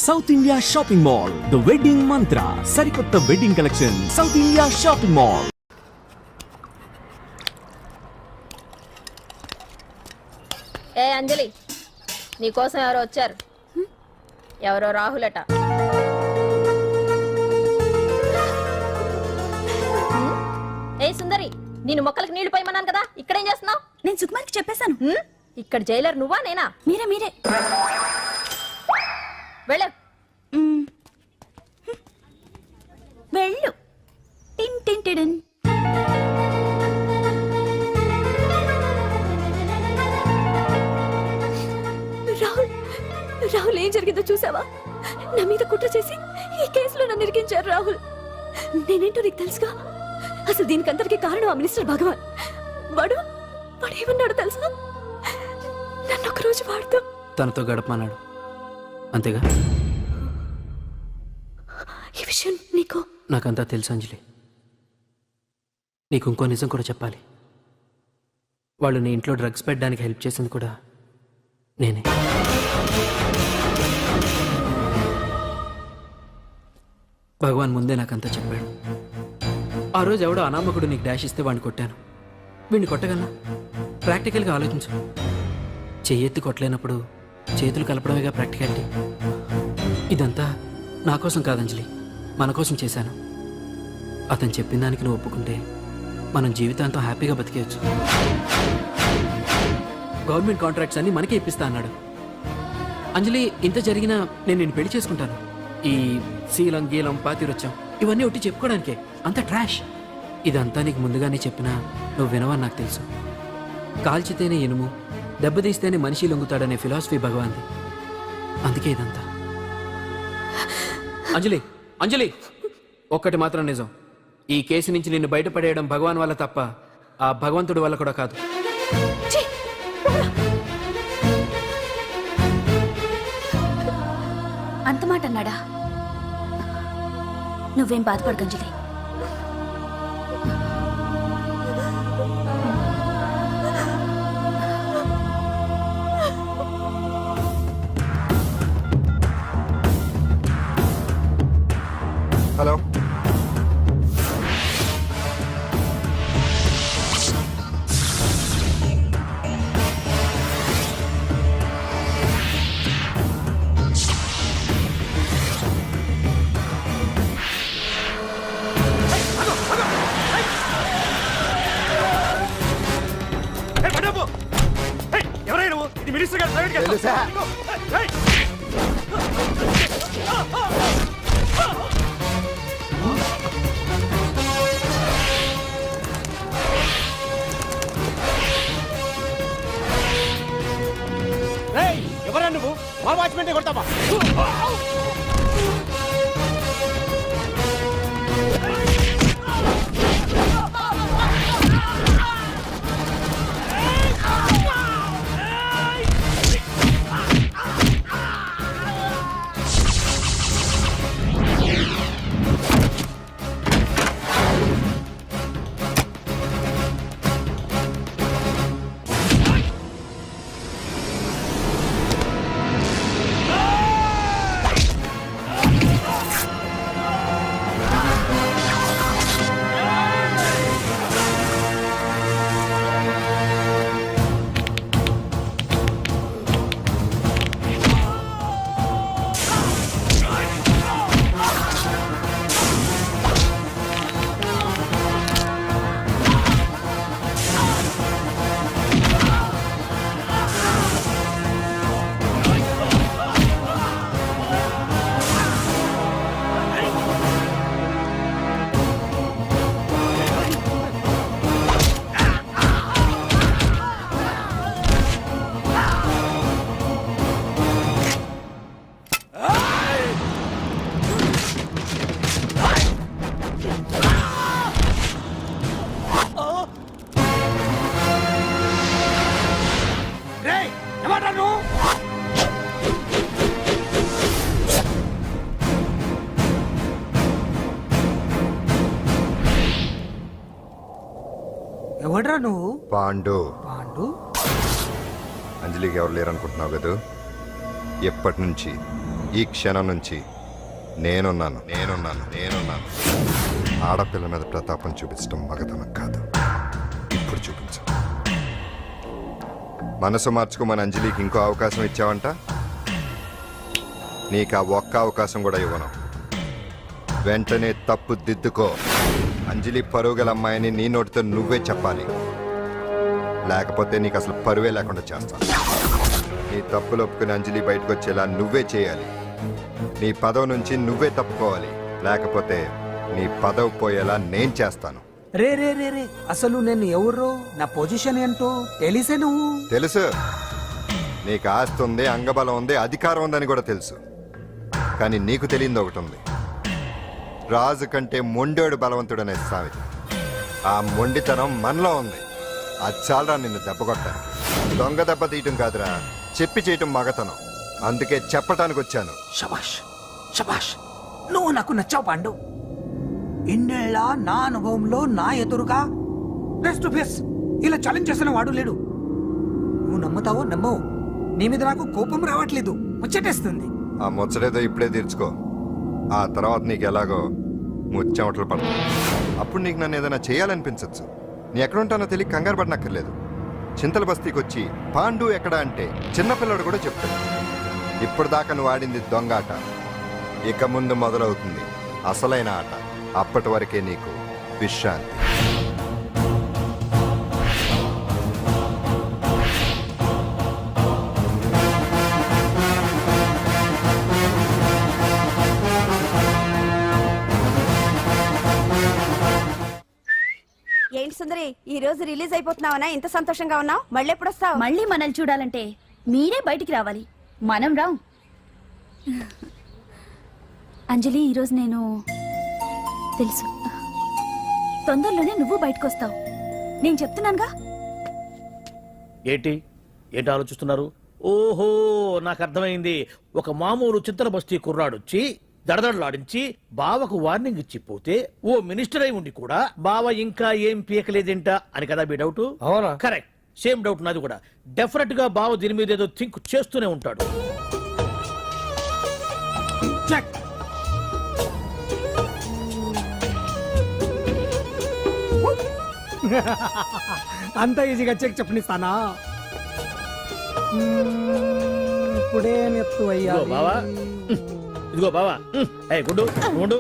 South India shopping mall, the wedding Mantra, సరికొత్త wedding collection, South India shopping mall. ఏ అంజలి, నీకోసం ఎవరో వచ్చారు. ఎవరో రాహుల్ అట. ఏ సుందరి, నేను మొక్కలకు నీళ్లు పోయమన్నాను కదా, ఇక్కడేం చేస్తున్నావు? నేను సుకుమార్కి చెప్పేశాను. ఇక్కడ జైలర్ నువ్వా నేనా? మీరే వెళ్ళు. వెళ్ళు. టిన్ టిన్ టిడిన్. రాహుల్ ఏం జరిగిందో చూసావా? నా మీద కుట్ర చేసి ఈ కేసులో నన్ను ఇరికించారు రాహుల్. నేనేంటో నీకు తెలుసుగా. అసలు దీనికంతటికీ కారణం ఆ మినిస్టర్ భగవాన్. వాడు ఏమన్నాడు తెలుసా? నన్ను ఒక రోజు వాడుతూ తనతో గడపమన్నాడు, అంతేగా? ఈ విషయం నీకు నాకంతా తెలుసు అంజలి. నీకు ఇంకో నిజం కూడా చెప్పాలి. వాళ్ళు నీ ఇంట్లో డ్రగ్స్ పెట్టడానికి హెల్ప్ చేసింది కూడా నేనే. భగవాన్ ముందే నాకంతా చెప్పాడు. ఆ రోజు ఎవడో అనామకుడు నీకు డాష్ ఇస్తే వాడిని కొట్టాను. వీడిని కొట్టగలనా? ప్రాక్టికల్గా ఆలోచించు. చెయ్యెత్తి కొట్టలేనప్పుడు చేతులు కలపడమేగా ప్రాక్టికాలిటీ. ఇదంతా నా కోసం కాదంజలి, మన కోసం చేశాను. అతను చెప్పిన దానికి నువ్వు ఒప్పుకుంటే మనం జీవితాంతం హ్యాపీగా బతికేయచ్చు. గవర్నమెంట్ కాంట్రాక్ట్స్ అన్ని మనకే ఇప్పిస్తా అన్నాడు. అంజలి, ఇంత జరిగినా నేను నిన్ను పెళ్లి చేసుకుంటాను. ఈ శీలం గీలం పాతిరొచ్చాం ఇవన్నీ ఒట్టి చెప్పుకోవడానికే. అంత ట్రాష్. ఇదంతా నీకు ముందుగానే చెప్పినా నువ్వు వినవని నాకు తెలుసు. కాల్చితేనే ఇనుము, దెబ్బతీస్తేనే మనిషి లొంగుతాడనే ఫిలాసఫీ భగవాన్ది. అందుకే ఇదంతా. అంజలి, అంజలి, ఒక్కటి మాత్రం నిజం. ఈ కేసు నుంచి నిన్ను బయటపడేయడం భగవాన్ వల్ల తప్ప ఆ భగవంతుడి వల్ల కూడా కాదు. అంత మాట అన్నాడా? నువ్వేం బాధపడకు అంజలి. హలో, ఎవరా నువ్వు? మా వాచ్మెంటే కొడతావా? ఎవడ్రా నువ్వు? పాండు. పాండు? అంజలికి ఎవరు లేరనుకుంటున్నావు కదా? ఎప్పటి నుంచి ఈ క్షణం నుంచి నేనున్నాను. ఆడపిల్ల మీద ప్రతాపం చూపించడం మగతనం కాదు. ఇప్పుడు చూపించు. మనసు మార్చుకోమని అంజలికి ఇంకో అవకాశం ఇచ్చావంట. నీకు ఆ ఒక్క అవకాశం కూడా ఇవ్వను. వెంటనే తప్పు దిద్దుకో. అంజలి పరువుగల అమ్మాయిని నీ నోటితో నువ్వే చెప్పాలి, లేకపోతే నీకు అసలు పరువే లేకుండా చేస్తాను. నీ తప్పులు ఒప్పుకుని అంజలి బయటకు వచ్చేలా నువ్వే చేయాలి. నీ పదవి నుంచి నువ్వే తప్పుకోవాలి, లేకపోతే నీ పదవి పోయేలా నేను చేస్తాను. రే రే రే రే అసలు నేను ఎవరు, నా పొజిషన్ ఏంటో తెలిసే నువ్వు. తెలుసు, నీకు ఆస్తి ఉంది, అంగబలం ఉంది, అధికారం ఉందని కూడా తెలుసు. కానీ నీకు తెలియంది ఒకటి ఉంది. రాజు కంటే మొండోడు బలవంతుడనే సామెత. ఆ మొండితనం మనలో ఉంది. అది చాలరా నిన్ను దెబ్బ కొట్టాను. దొంగ దెబ్బ తీయటం కాదురా, చెప్పి చేయటం మగతనం. అందుకే చెప్పటానికి వచ్చాను. శబాష్ శబాష్, నువ్వు నాకు నచ్చావు పాండు. ఇన్నేళ్ళ నా అనుభవంలో నా ఎదురుగా ఫేస్ టు ఫేస్ ఇలా ఛాలెంజ్ చేసిన వాడు లేడు. నువ్వు నమ్ముతావో నమ్మవు, నీ మీద నాకు కోపం రావట్లేదు, ముచ్చటేస్తుంది. ఆ ముచ్చటేదో ఇప్పుడే తీర్చుకో. ఆ తర్వాత నీకు ఎలాగో ముచ్చెమటలు పడతాయి. అప్పుడు నీకు నన్ను ఏదైనా చేయాలనిపించచ్చు. నీ ఎక్కడుంటానో తెలియ కంగారు పడనక్కర్లేదు. చింతల బస్తీకి వచ్చి పాండు ఎక్కడ అంటే చిన్నపిల్లడు కూడా చెప్తాడు. ఇప్పుడు దాకా నువ్వు ఆడింది దొంగ ఆట. ఇక ముందు మొదలవుతుంది అసలైన ఆట. అప్పటి వరకే నీకు విశ్రాంతి. ఏంటి సుందరి, ఈ రోజు రిలీజ్ అయిపోతున్నావనా? ఇంత సంతోషంగా ఉన్నావు? మళ్ళీ ఎప్పుడు వస్తావు? మళ్ళీ మనల్ని చూడాలంటే మీరే బయటికి రావాలి, మనం రాం. అంజలి, ఈరోజు నేను తెలుసు తొందరలోనే నువ్వు బయటకు వస్తావు, నేను చెప్తున్నానుగా. ఏంటి ఆలోచిస్తున్నారు? ఓహో, నాకు అర్థమైంది. ఒక మామూలు చింతల బస్తీ కుర్రాడొచ్చి దడదడలాడించి బావకు వార్నింగ్ ఇచ్చి పోతే ఓ మినిస్టర్ అయి ఉండి కూడా బావ ఇంకా ఏం పీకలేదేంట అని కదా మీ డౌట్? అవునా? కరెక్ట్, సేమ్ డౌట్ నాది కూడా. డెఫినెట్ గా బావ దీని మీద ఏదో థింక్ చేస్తూనే ఉంటాడు. చెక్. అంత ఈజీగా చెక్ చెప్పనిస్తానా? ఇప్పుడే నెత్తు ఇదిగో బావా, ఇదిగో బావా. ఏ గుండు గుండు,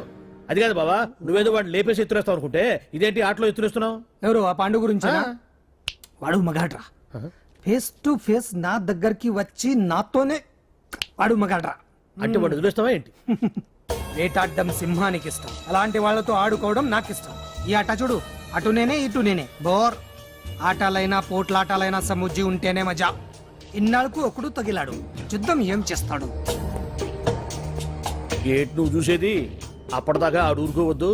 అది కాదు బావా, నువ్వేదో వాడిని లేపేసి ఎత్తురేస్తావు అనుకుంటే ఇదేంటి ఆటలో ఎత్తురేస్తున్నావు? ఎవరు ఆ పాండు గురించి? వాడు మగాడ్రా. ఫేస్ టు ఫేస్ నా దగ్గరికి వచ్చి నాతోనే వాడు మగాడ్రా. అంటే వాడు వదిలేస్తావా ఏంటి? వేటాడ్డం సింహానికి ఇష్టం, అలాంటి వాళ్ళతో ఆడుకోవడం నాకు ఇష్టం. ఈ ఆట చూడు, అటు నేనే ఇటు నేనే. బోర్. ఆటలైనా పోట్లాటాలైనా సముజ్జి ఉంటేనే మజా. ఇన్నాళ్ళకు ఒకడు తగిలాడు, యుద్ధం ఏం చేస్తాడు? ఏంటి నువ్వు చూసేది? అప్పటిదాకా ఆడు ఊరుకోవద్దు.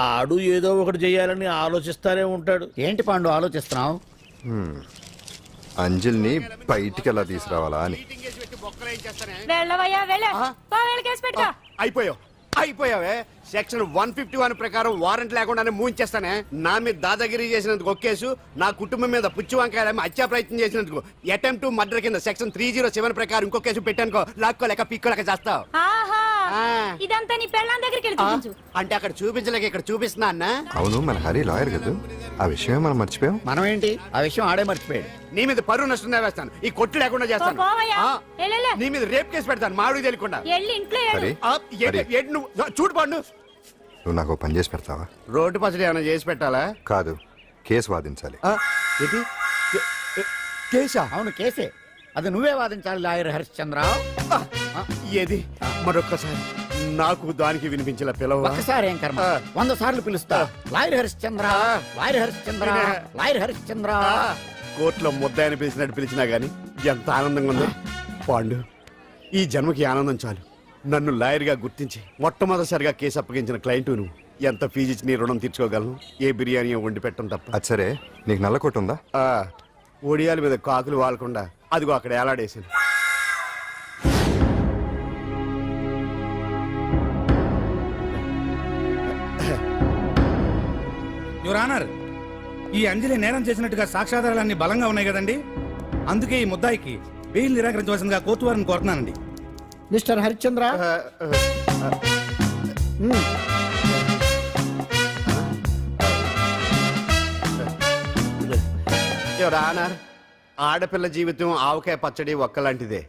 ఆడు ఏదో ఒకటి చేయాలని ఆలోచిస్తానే ఉంటాడు. ఏంటి పాండు ఆలోచిస్తున్నావు? అంజలిని బయటికి ఎలా తీసుకురావాలా అని. అయిపోయావే. సెక్షన్ 151 ప్రకారం వారెంట్ లేకుండానే మూయించేస్తానే. నా మీద దాదాగిరి చేసినందుకు ఒక కేసు, నా కుటుంబం మీద పుచ్చి వంకాయలేమో హత్యా ప్రయత్నం చేసినందుకు అటెంప్ట్ టు మర్డర్ కింద సెక్షన్ 307 ప్రకారం ఇంకో కేసు పెట్టానుకో, లాక్కోలేక పిక్కోలేక చేస్తావు. ఇదంతా నీ పెళ్ళాం దగ్గరికి వెళ్ళి చూపించు. అంటే అక్కడ చూపించలేక ఇక్కడ చూపిస్తున్నా అన్న. అవును, మన హరి లాయర్ కదా, ఆ విషయం మనం మర్చిపోయాం. మనం ఏంటి ఆ విషయం ఆడే మర్చిపోయాడు. నీ మీద పరువు నష్టం వేస్తాను, ఈ కొట్టు లేకుండా చేస్తాను. నీ మీద రేప్ కేసు పెడతాను మాడు తెలియకుండా. హరి, హరి, నువ్వు చూడు పండు, నువ్వు నాకు పని చేసి పెడతావా? రోడ్డు పచ్చడి ఏమైనా చేసి పెట్టాలా? కాదు, కేసు వాదించాలి. ఏంటి కేసా? అవును కేసే, అది నువ్వే వాదించాలి లాయర్ హరిశ్చంద్ర. ఏది మరొక్కసారి నాకు దానికి వినిపించిన పిలవ. ఒకసారి ఏం కర్మ, 100 సార్లు పిలుస్తా. Lawyer Harishchandra, lawyer Harishchandra, lawyer Harishchandra. కోర్టులో ముద్దాయని పిలిచినట్టు పిలిచినా గానీ ఎంత ఆనందంగా ఉందో. పాండు, ఈ జన్మకి ఆనందం చాలు. నన్ను లాయర్ గా గుర్తించి మొట్టమొదటిసారిగా కేసు అప్పగించిన క్లయింట్ నువ్వు. ఎంత ఫీజు ఇచ్చి నీ రుణం తీర్చుకోగలను? ఏ బిర్యానీ వండి పెట్టడం తప్ప. అది సరే, నీకు నల్ల కొట్టు ఉందా? ఒడియాల మీద కాకులు వాలకుండా అదిగో అక్కడ ఏలాడేసింది. యువర్ ఆనర్, ఈ అంజలి నేరం చేసినట్టుగా సాక్ష్యాధారాలన్నీ బలంగా ఉన్నాయి కదండి. అందుకే ఈ ముద్దాయికి బెయిల్ నిరాకరించవలసిందిగా కోర్టు వారిని కోరుతున్నానండి. మిస్టర్ హరిశ్చంద్ర రానర్ ఆడపిల్ల జీవితం ఆవకాయ పచ్చడి ఒక్కలాంటిదే.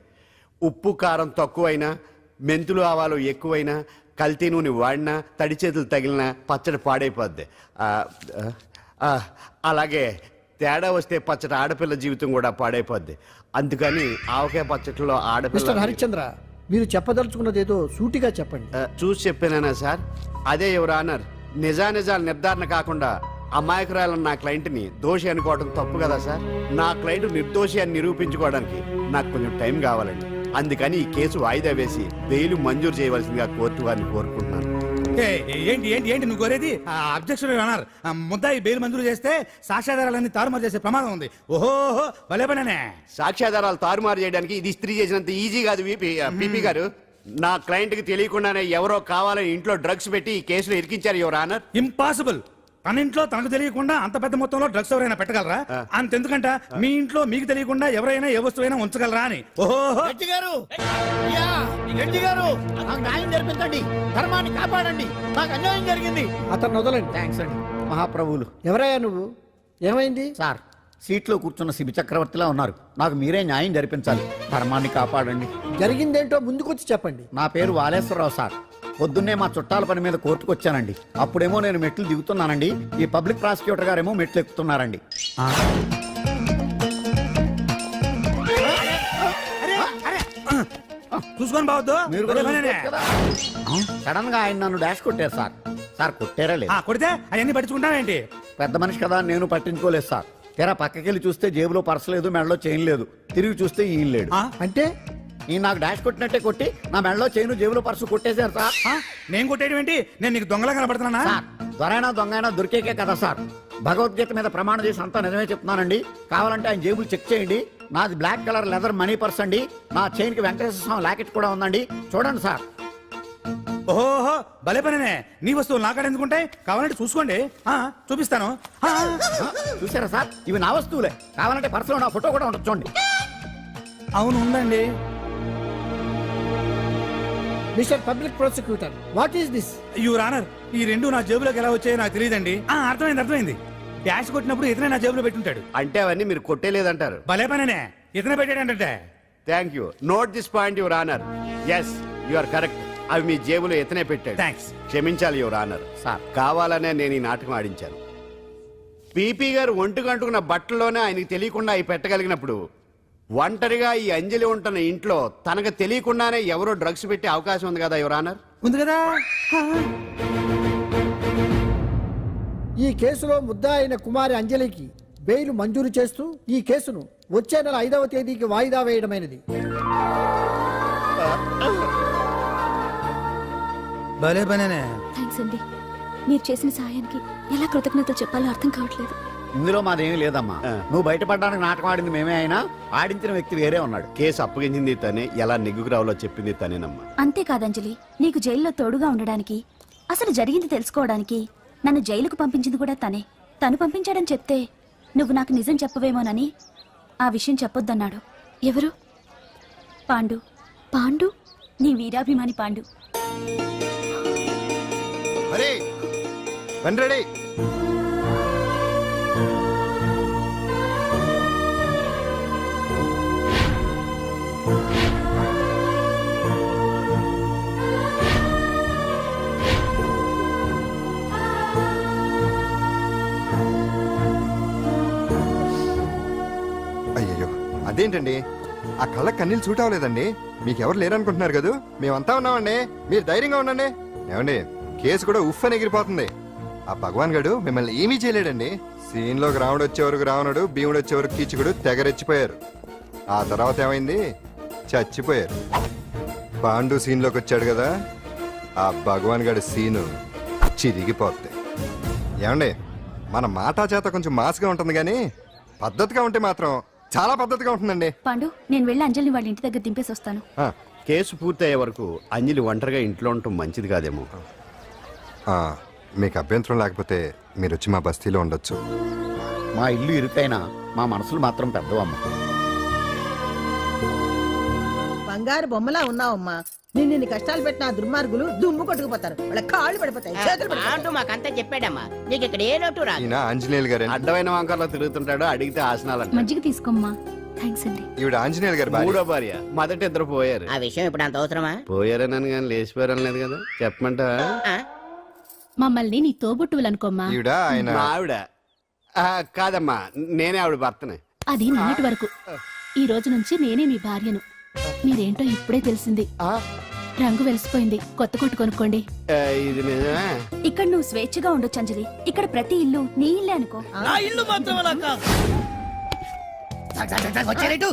ఉప్పు కారం తక్కువైనా, మెంతులు ఆవాలు ఎక్కువైనా, కల్తీ నూనె వాడినా, తడి చేతులు తగిలినా పచ్చడి పాడైపోద్ది. అలాగే తేడా వస్తే పచ్చడి ఆడపిల్ల జీవితం కూడా పాడైపోద్ది. అందుకని ఆవకాయ పచ్చడిలో ఆడపిల్ల. హరిశ్చంద్ర మీరు చెప్పదలుచుకున్నది ఏదో సూటిగా చెప్పండి. చూసి చెప్పానా సార్? అదే యువర్ ఆనర్, నిజానిజాలు నిర్ధారణ కాకుండా అమాయకురాలన్న నా క్లయింట్ని దోషి అనుకోవడం తప్పు కదా సార్? నా క్లయింట్ నిర్దోషి అని నిరూపించుకోవడానికి నాకు కొంచెం టైం కావాలండి. అందుకని ఈ కేసు వాయిదా వేసి బెయిల్ మంజూరు చేయవలసిందిగా కోర్టు వారిని కోరుకుంటున్నాను. ఏంటి ఏంటి ఏంటి నువ్వు కోరేది? అబ్జెక్షన్ అన్నారు. ముద్దాయి బెయిల్ మంజూరు చేస్తే సాక్ష్యాధారాలన్నీ తారుమారు చేసే ప్రమాదం ఉంది. ఓహో భలే పనేనే. సాక్ష్యాధారాలు తారుమారు చేయడానికి ఇది ఇస్త్రీ చేసినంత ఈజీ కాదు పీపీ గారు. నా క్లయింట్ కి తెలియకుండానే ఎవరో కావాలని ఇంట్లో డ్రగ్స్ పెట్టి ఈ కేసులో ఇరికించారు యువర్ ఆనర్. ఇంపాసిబుల్. తన ఇంట్లో తనకు తెలియకుండా అంత పెద్ద మొత్తంలో డ్రగ్స్ ఎవరైనా పెట్టగలరా? అంతెందుకంట మీ ఇంట్లో మీకు తెలియకుండా ఎవరైనా ఏ వస్తువైనా ఉంచగలరా అని. ఓహో జడ్జి గారు, అయ్యా, జడ్జి గారు, నాకు న్యాయం జరిపించండి, ధర్మాన్ని కాపాడండి, నాకు అన్యాయం జరిగింది. అతను వదలండి. థ్యాంక్స్ అండి మహాప్రభువులు. ఎవరయ్యా నువ్వు? ఏమైంది? సార్, సీట్లో కూర్చున్న శిబి చక్రవర్తిలా ఉన్నారు. నాకు మీరే న్యాయం జరిపించాలి, ధర్మాన్ని కాపాడండి. జరిగిందేంటో ముందుకొచ్చి చెప్పండి. నా పేరు వాలేశ్వరరావు సార్. పొద్దున్నే మా చుట్టాల పని మీద కోర్టుకు వచ్చానండి. అప్పుడేమో నేను మెట్లు దిగుతున్నానండి, ఈ పబ్లిక్ ప్రాసిక్యూటర్ గారేమో మెట్లు ఎక్కుతున్నారండి. చూసుకొని బావద్దు. మీరు కూడా సడన్ గా ఆయన నన్ను డాష్ కొట్టారు సార్. సార్ కొట్టారా లేదు? కొడితే అవన్నీ పట్టించుకుంటావేంటి? పెద్ద మనిషి కదా నేను పట్టించుకోలేదు సార్. తెరా పక్కకెళ్ళి చూస్తే జేబులో పర్స్ లేదు, మెడలో చైన్ లేదు. తిరిగి చూస్తే ఈయన లేడు. అంటే ఈయన నాకు డాష్ కొట్టినట్టే కొట్టి నా మెడలో చైన్ జేబులో పర్సు కొట్టేశారు సార్. నేను కొట్టేయడం ఏంటి? నేను నీకు దొంగలా కనబడుతున్నా? దొరైనా దొంగైనా దొరికేకే కదా సార్. భగవద్గీత మీద ప్రమాణం చేసి అంతా నిజమే చెప్తున్నానండి. కావాలంటే ఆయన జేబులు చెక్ చేయండి. నాది black colour leather money purse అండి. నా చైన్ కి వెంకటేశ్వర స్వామి లాకెట్ కూడా ఉందండి. చూడండి సార్. ఓహో భలే పనేనే. నీ వస్తువులు నాకాడ ఎందుకుంటాయి? కావాలంటే చూసుకోండి, చూపిస్తాను. చూసారా సార్, ఇవి నా వస్తువులే. కావాలంటే పర్సులో నా ఫోటో కూడా ఉంటుంది, చూడండి. అవును ఉందండి. Mister public prosecutor, what is this? Your honour, ఈ రెండు నా జేబులోకి ఎలా వచ్చాయో నాకు తెలియదండి. అర్థమైంది. డాష్ కొట్టినప్పుడు ఇతనే నా జేబులో పెట్టుంటాడు. అంటే అవన్నీ మీరు కొట్టేలేదంటారు? భలే పనేనే, ఇతనే పెట్టాడంటే. Thank you. Note this point your honour. Yes, you are correct. అవి మీ జేబులో ఇతనే పెట్టాడు. థ్యాంక్స్. క్షమించాలి యువర్ ఆనర్. సార్, కావాలనే నేను ఈ నాటకం ఆడించాను. పీపీ గారు ఒంటికి అంటుకున్న బట్టల్లోనే ఆయనకి తెలియకుండా అవి పెట్టగలిగినప్పుడు, ఒంటరిగా ఈ అంజలి ఉంటున్న ఇంట్లో తనకు తెలియకుండానే ఎవరో డ్రగ్స్ పెట్టే అవకాశం ఉంది కదా యువర్ ఆనర్. ఉంది కదా. ఈ కేసులో ముద్దా అయిన కుమారి అంజలికి బెయిల్ మంజూరు చేస్తూ ఈ కేసును వచ్చే నెల 5వ తేదీకి వాయిదా వేయడమైనది. భలే పనేనే. థ్యాంక్స్ అండి. మీరు చేసిన సహాయానికి ఎలా కృతజ్ఞతలు చెప్పాలో అర్థం కావట్లేదు. ఇందులో మాదేమీ లేదమ్మా. నువ్వు బయటపడడానికి నాటకం ఆడింది మేమే అయినా ఆడించిన వ్యక్తి వేరే ఉన్నాడు. కేసు అప్పగించింది తనే, ఎలా నెగ్గుకు రావాలో చెప్పింది తనేనమ్మా. అంతేకాదంజలి, నీకు జైల్లో తోడుగా ఉండడానికి, అసలు జరిగింది తెలుసుకోవడానికి నన్ను జైలుకు పంపించింది కూడా తనే. తను పంపించాడని చెప్తే నువ్వు నాకు నిజం చెప్పవేమోనని ఆ విషయం చెప్పొద్దన్నాడు. ఎవరు? పాండు. పాండు? నీ వీరాభిమాని పాండు. అరే రెడీ. అయ్యయ్యో, అదేంటండి ఆ కళ్ళ కన్నీళ్ళు సూట్ అవ్వలేదండి. మీకెవరు లేరనుకుంటున్నారు కదా, మేమంతా ఉన్నామండి. మీరు ధైర్యంగా ఉండండి. ఏమండి, కేసు కూడా ఉఫ్ అని ఎగిరిపోతుంది. ఆ భగవాన్ గడు మిమ్మల్ని ఏమీ చేయలేడండి. సీన్లోకి రావణుడు వచ్చేవరకు రావణుడు, భీముడు వచ్చేవరకు కీచుకుడు తెగరెచ్చిపోయారు. ఆ తర్వాత ఏమైంది? చచ్చిపోయారు. పాండు సీన్లోకి వచ్చాడు కదా, ఆ భగవాన్ గడి సీను చిరిగిపోద్ది. ఏమండి, మన మాటా చేత కొంచెం మాస్గా ఉంటుంది కానీ పద్ధతిగా ఉంటే మాత్రం చాలా పద్ధతిగా ఉంటుందండి. పాండు, నేను వెళ్ళి అంజలిని వాళ్ళ ఇంటి దగ్గర దింపేసి వస్తాను. కేసు పూర్తయ్యే వరకు అంజలి ఒంటరిగా ఇంట్లో ఉండటం మంచిది కాదేమో. మీకు అభ్యంతరం లేకపోతే మీరు వచ్చి మా బస్తీలో ఉండొచ్చు. మా ఇల్లు ఇరుకైనా మా మనసులు మాత్రం పెద్దవమ్మ. బంగారు బొమ్మలా ఉన్నావమ్మా నిన్ను కష్టాలు పెట్టిన ఆ దుర్మార్గులు దుమ్ము కొట్టుకుపోతారు వాళ్ళ కాళ్ళు పడిపోతాయి చేతులు పడిపోతాయి. మాకంతా చెప్పాడమ్మా నీకు ఇక్కడ ఏ లోటు రాదు. ఈయన ఆంజనేయులు గారు అడ్డమైన వంకర్లో తిరుగుతుంటాడు, అడిగితే ఆసనాలంట. మజ్జిగ తీసుకోమ్మా. థ్యాంక్స్ అండి. ఈవిడ ఆంజనేయులు గారు భార్య. మూడో భార్య, మొదట ఇద్దరు పోయారు. ఆ విషయం ఇప్పుడు అంత అవసరమా? పోయారనని కానీ లేచిపోయారని లేదు కదా, చెప్పమంటా? ఆ? మమ్మల్ని నీ తోబుట్టువులనుకోమ్మా. ఈవిడ ఆయన మా ఆవిడ కాదమ్మా, నేనే ఆవిడ భర్తనే. అది నిన్నటి వరకు. ఈ రోజు నుంచి నేనే మీ భార్యను. మీరేంటో ఇప్పుడే తెలిసింది. రంగు వెలిసిపోయింది, కొత్త కొట్టు కొనుక్కోండి. ఇది నిజమే. ఇక్కడ నువ్వు స్వేచ్ఛగా ఉండొచ్చు అంజలి. ఇక్కడ ప్రతి ఇల్లు నీ ఇల్లే అనుకో. నా ఇల్లు మాత్రమే నాకు కాదు. వచ్చారేటు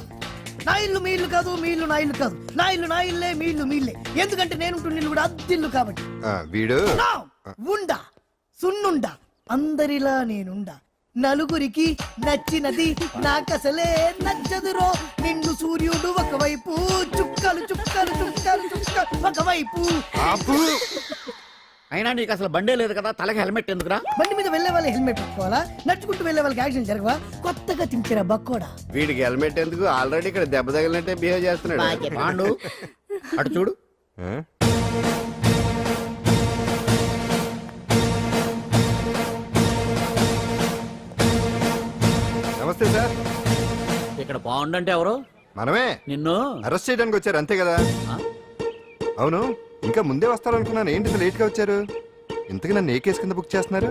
నా ఇల్లు మీ ఇల్లు కాదు, మీ ఇల్లు నా ఇల్లు కాదు. నా ఇల్లు నా ఇల్లే, మీ ఇల్లు మీ ఇల్లే. ఎందుకంటే నేను ఇల్లు కూడా అద్దిల్లు కాబట్టి. వీడు నా ఉండా సున్నుండా అందరిలా నేనుండా. నలుగురికి నచ్చినది నాకసలే నచ్చదురో. నిండు సూర్యుడు ఒకవైపు, చుక్కలు చుక్కలు చుక్కలు చుక్కలు ఒకవైపు. అయినా నీకు అసలు బండే లేదు కదా, తలకి హెల్మెట్ ఎందుకురా? బండి మీద వెళ్లే వాళ్ళు హెల్మెట్ పెట్టుకోవాలా? నడుచుకుంటూ వెళ్లే వాళ్ళకి యాక్సిడెంట్ జరగవా? కొత్తగా తింటారా బక్కోడా? వీడికి హెల్మెట్ ఎందుకు, ఆల్రెడీ ఇక్కడ దెబ్బ తగిలినట్టే బిహేవ్ చేస్తున్నాడు. బాగా చెప్పావు. పాండు అటు చూడు. ఆ? నమస్తే సార్. ఇక్కడ పాండు అంటే ఎవరు? మనమే. నిన్ను అరెస్ట్ చేయడానికి వచ్చారు అంతే కదా? అవును, ఇంకా ముందే వస్తారనుకున్నాను. ఏంటి లేట్ గా వచ్చారు? ఇంతకీ నన్ను ఏ కేసు కింద బుక్ చేస్తున్నారు?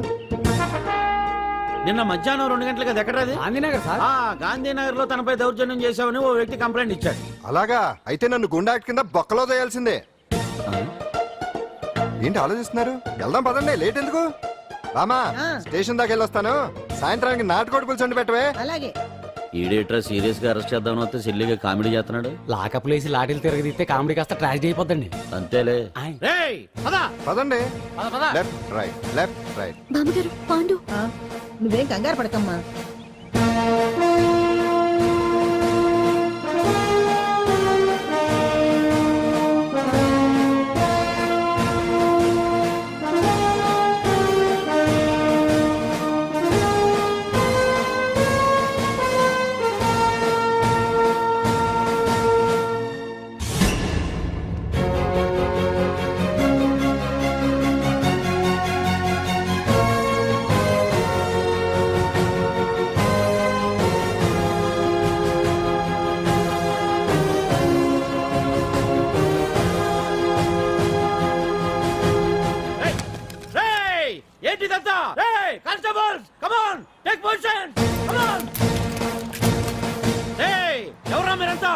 నిన్న మధ్యాహ్నం 2 గంటలకు అది ఎక్కడది? గాంధీనగర్ సార్. గాంధీనగర్ లో తనపై దౌర్జన్యం చేశామని ఓ వ్యక్తి కంప్లైంట్ ఇచ్చాడు. అలాగా? అయితే నన్ను గుండా యాక్ట్ కింద బొక్కలో చేయాల్సిందే. ఏంటి ఆలోచిస్తున్నారు? వెళ్దాం పదండి, లేట్ ఎందుకు? రామా, స్టేషన్ దాకా వెళ్ళొస్తాను. సాయంత్రానికి నాటుకోడి పులుసు వండి పెట్టవే. అలాగే. ఈడేట్రా సీరియస్ గా అరెస్ట్ చేద్దామని వస్తే సిల్లిగా కామెడీ చేస్తున్నాడు. లాకప్ లేసి లాఠీలు తిరగదీస్తే కామెడీ కాస్త ట్రాజడీ అయిపోద్దండి. అంతేలే. పదండి. Left right, left right. బామ్మగారు, పాండు. నువ్వేం కంగారు పడకమ్మా. ఏంటిదంతా? Constables, come on, take position, come on. ఎవరా మీరంతా?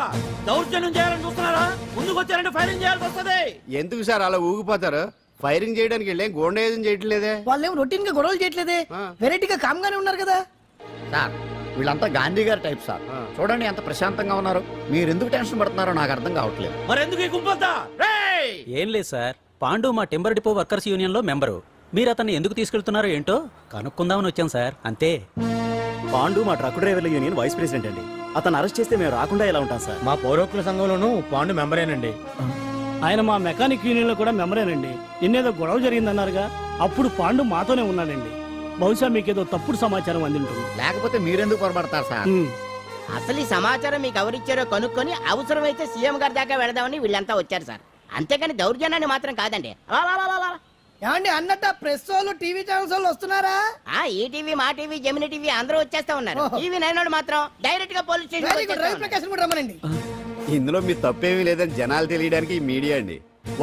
దౌర్జన్యం చేయాలని చూస్తున్నారా? ముందుకు వచ్చారంటే ఫైరింగ్ చేయాల్సి వస్తుంది. ఎందుకు సార్ అలా ఊగిపోతారు? ఫైరింగ్ చేయడానికి వెళ్ళే గోండేజం చేయట్లేదే. వాళ్ళేం రొటీన్ గా గొడవలు చేయట్లేదే, వెరైటీగా కామ్ గానే ఉన్నారు కదా. సార్ వీళ్ళంతా గాంధీ గారి టైప్ సార్. చూడండి ఎంత ప్రశాంతంగా ఉన్నారు. మీరు ఎందుకు టెన్షన్ పడుతున్నారో నాకు అర్థం కావట్లేదు. మరి ఎందుకు ఈ గుంపంతా? ఏం లేదు సార్, పాండు మా టింబర్ డిపో వర్కర్స్ యూనియన్ లో మెంబరు. మీరు అతన్ని ఎందుకు తీసుకెళ్తున్నారో ఏంటో కనుక్కుందామని వచ్చాం సార్, అంతే. పాండు మా ట్రక్ డ్రైవర్ల యూనియన్ వైస్ ప్రెసిడెంట్ అండి. అతను అరెస్ట్ చేస్తే మేము రాకుండా ఎలా ఉంటాం సార్? మా పౌరకుల సంఘంలోనూ పాండు మెంబరేనండి. ఆయన మా మెకానిక్ యూనియన్ లో కూడా మెంబరేనండి. నిన్నేదో గొడవ జరిగిందన్నారుగా, అప్పుడు పాండు మాతోనే ఉన్నాడండి. బహుశా మీకేదో తప్పుడు సమాచారం అందింటుంది. లేకపోతే మీరెందుకు పొరపడతారు సార్? అసలు ఈ సమాచారం మీకు ఎవరిచ్చారో కనుక్కొని అవసరమైతే సీఎం గారి దాకా వెళదామని వీళ్ళంతా వచ్చారు సార్. అంతేకాని దౌర్జన్యాన్ని మాత్రం కాదండి. ఏమండి అన్నట్టు ప్రెస్ వాళ్ళు టీవీ ఛానల్స్ వాళ్ళు వస్తున్నారా? ఈ టీవీ, మా టీవీ, జెమిని టీవీ అందరూ వచ్చేస్తా ఉన్నారు. టీవీ నైన్ మాత్రం డైరెక్ట్ గా police very good. Ravi station. Prakasam కూడా రమ్మనండి. ఇందులో మీ తప్పేమీ లేదని జనాలు తెలియడానికి ఈ మీడియా అండి.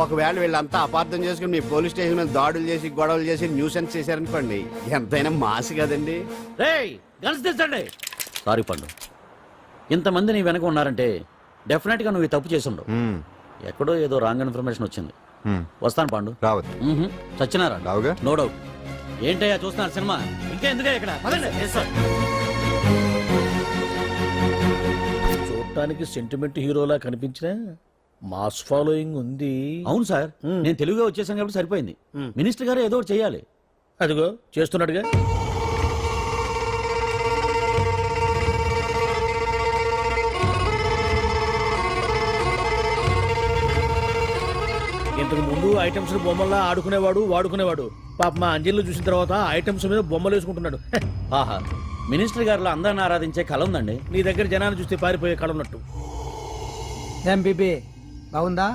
ఒకవేళ వీళ్ళంతా అపార్థం చేసుకుని మీ పోలీస్ స్టేషన్ మీద దాడులు చేసి గొడవలు చేసి న్యూసెన్స్ చేశారనుకోండి, ఎంతైనా మాసి కదండి. సారీ పండు, ఇంతమంది నీ వెనక ఉన్నారంటే డెఫినెట్ గా నువ్వు ఈ తప్పు చేసి ఉండవు. ఎక్కడో ఏదో రాంగ్ ఇన్ఫర్మేషన్ వచ్చింది. వస్తాను పాండు. రావద్దు. చచ్చినారా? రావుగా. No doubt. ఏంటయ్యా చూస్తున్నారు సినిమా? ఇంకా ఎందుకే ఇక్కడ? చూడటానికి సెంటిమెంట్ హీరోలా కనిపించిన మాస్ ఫాలోయింగ్ ఉంది. అవును సార్, నేను తెలుగుగా వచ్చేసాను కాబట్టి సరిపోయింది. మినిస్టర్ గారు ఏదో ఒకటి చేయాలి. అదిగో చేస్తున్నాడుగా. ఇంతకు ముందు ఐటమ్స్ బొమ్మల్లా ఆడుకునేవాడు, వాడుకునేవాడు. పాప మా అంజలిలో చూసిన తర్వాత ఐటమ్స్ మీద బొమ్మలు వేసుకుంటున్నాడు. ఆహా, మినిస్టర్ గారిలో అందరిని ఆరాధించే కళ ఉందండి. నీ దగ్గర జనాన్ని చూస్తే పారిపోయే కళ ఉన్నట్టు. ఎంబీబీ బాగుందా?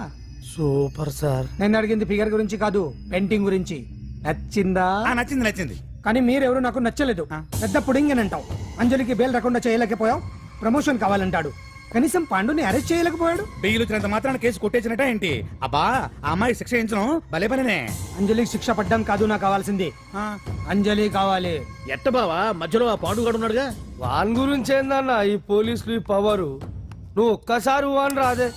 Super sir. నేను అడిగింది ఫిగర్ గురించి కాదు, పెయింటింగ్ గురించి. నచ్చిందా? నచ్చింది నచ్చింది. కానీ మీరెవరు నాకు నచ్చలేదు. పెద్ద పుడింగ్ అని అంటావు. అంజలికి బెయిల్ రాకుండా చేయలేకపోయావు. ప్రమోషన్ కావాలంటాడు. కనీసం పాండుని అరెస్ట్ చేయలేకపోయాడు. బెయిల్ వచ్చినంత మాత్రాన కేసు కొట్టేసినట్ట ఏంటి? అబ్బా ఆ అమ్మాయి శిక్ష వేయించడం భలే పనినే. అంజలికి శిక్ష పడ్డం కాదు నాకు కావాల్సింది. అంజలి కావాలి. ఎట్ట బావా మధ్యలో ఆ పాండుగాడు ఉన్నాడుగా. వాన్ గురించి ఏందన్నా ఈ పోలీసులు పవరు? నువ్వు ఒక్కసారి వాన్ రాదే.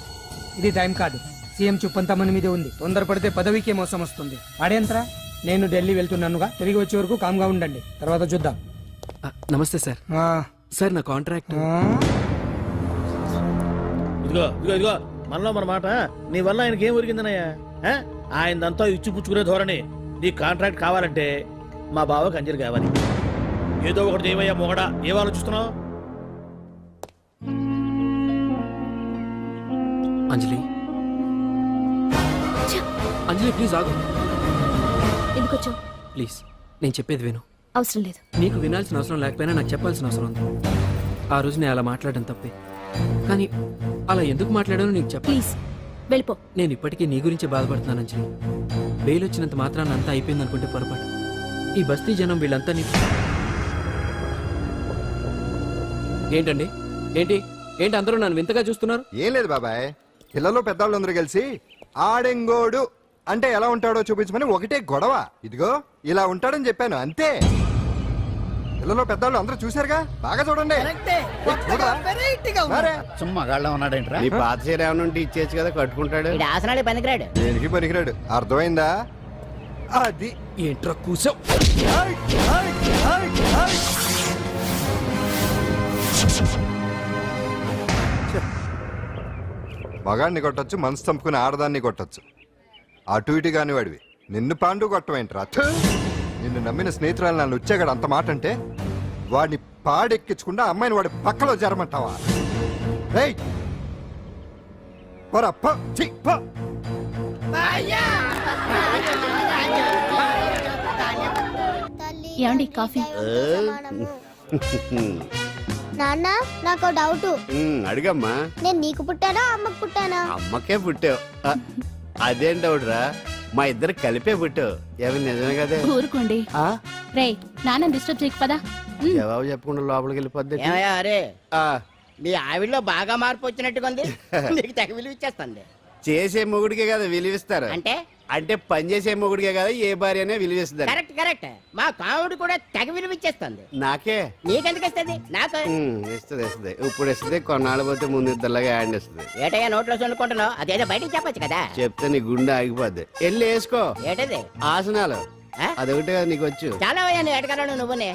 ఇది టైం కాదు. సీఎం చూపంతా మన మీదే ఉంది. తొందరపడితే పదవికే మోసం వస్తుంది. వాడేంతరా? నేను ఢిల్లీ వెళ్తున్నానుగా. తిరిగి వచ్చే వరకు కామ్గా ఉండండి, తర్వాత చూద్దాం. నమస్తే సార్. సార్ నా కాంట్రాక్ట్. ఇదిగో మనలో మన మాట. నీ వల్ల ఆయనకి ఏం ఒరిగిందనయ్యా? ఆయనదంతా ఇచ్చిపుచ్చుకునే ధోరణి. నీ కాంట్రాక్ట్ కావాలంటే మా బావకి అంజలి కావాలి. ఏదో ఒకటి ఏమయ్యా మొగడా, ఏం ఆలోచిస్తున్నావు? అంజలి, అంజలి ప్లీజ్ ఆగు. ఎందుకు వచ్చావు? ప్లీజ్ నేను చెప్పేది విను. అవసరం లేదు. నీకు వినాల్సిన అవసరం లేకపోయినా నాకు చెప్పాల్సిన అవసరం ఉంది. ఆ రోజు నేను అలా మాట్లాడడం తప్పే, కానీ అలా ఎందుకు మాట్లాడానో నీకు చెప్ప. ప్లీజ్ వెళ్ళిపో. నేను ఇప్పటికీ నీ గురించి బాధపడుతున్నాను అంజలి. బెయిల్ వచ్చినంత మాత్రాన్ని అంతా అయిపోయింది అనుకుంటే పొరపాటు. ఈ బస్తీ జనం వీళ్ళంతా ఏంటండి? ఏంటి అందరూ నన్ను వింతగా చూస్తున్నారు? ఏం లేదు బాబాయ్, పిల్లలు పెద్దవాళ్ళు అందరూ కలిసి ఆడెంగోడు అంటే ఎలా ఉంటాడో చూపించమని ఒకటే గొడవ. ఇదిగో ఇలా ఉంటాడని చెప్పాను అంతే. పిల్లలు పెద్దవాళ్ళు అందరూ చూశారుగా, బాగా చూడండి. మరే. సుమ్మా గాళ్ళ ఉన్నాడేంట్రా? నీ పాత చీర ఏమైనా ఉంటే ఇచ్చేచ్చు కదా, కట్టుకుంటాడు. వీడు ఆసనాలే పనికిరాడు. దేనికి పనికిరాడు, అర్థమైందా? అది ఏంట్రా కూసావ్? మగాడిని కొట్టొచ్చు, మనసు చంపుకుని ఆడదాన్ని కొట్టొచ్చు. అటు ఇటు కాని వాడివి. నిన్ను పాండు కొట్టమేంట్రా? నిన్ను నమ్మిన స్నేహితురాలు నన్ను వచ్చాగాడు అంత మాట అంటే వాడిని పాడెక్కించకుండా అమ్మాయిని వాడి పక్కలో జరమంటావా? ఏమండి కాఫీ? నాన్న నాకు డౌట్. అడిగమ్మా. నేను నీకు పుట్టానా అమ్మకు పుట్టానా? అమ్మకే పుట్టావు. అదేం డౌట్ రా, మా ఇద్దరు కలిపే పుట్టావు. ఏమి నిజమే కదే? ఊరుకోండి. రే నాన్న డిస్టర్బ్ చేయకు పదా. జవాబు చెప్పకుండా లోపలికి వెళ్ళిపోద్ది. ఏమయ్యా అరే, మీ ఆవిడలో బాగా మార్పు వచ్చినట్టుగా ఉంది. నీకు తెగ విలువ ఇచ్చేస్తుంది. చేసే మొగుడికే కదా విలువిస్తారు. అంటే పని చేసే మొగుడికే కదా ఏ భార్య అనే విలువిస్తారు. కరెక్ట్. మా కావుడు కూడా తెగ విలువ ఇచ్చేస్తుంది. నాకే? నీకెందుకు ఇస్తుంది? నాకు ఇస్తుంది. ఇప్పుడు ఇస్తుంది, కొన్నాళ్ళు పోతే ముందు ఇద్దరులాగా యాడ్ ఇస్తుంది. ఏటయ్యా నోట్లో చల్లుకుంటున్నావు? అదేదో బయటికి చెప్పొచ్చు కదా. చెప్తే నీ గుండె ఆగిపోద్ది. వెళ్ళి వేసుకో. ఏటది? ఆసనాలు. అదొకటే కదా నీకు వచ్చు. చాలా నువ్వు ఎడగలను నువ్వునే.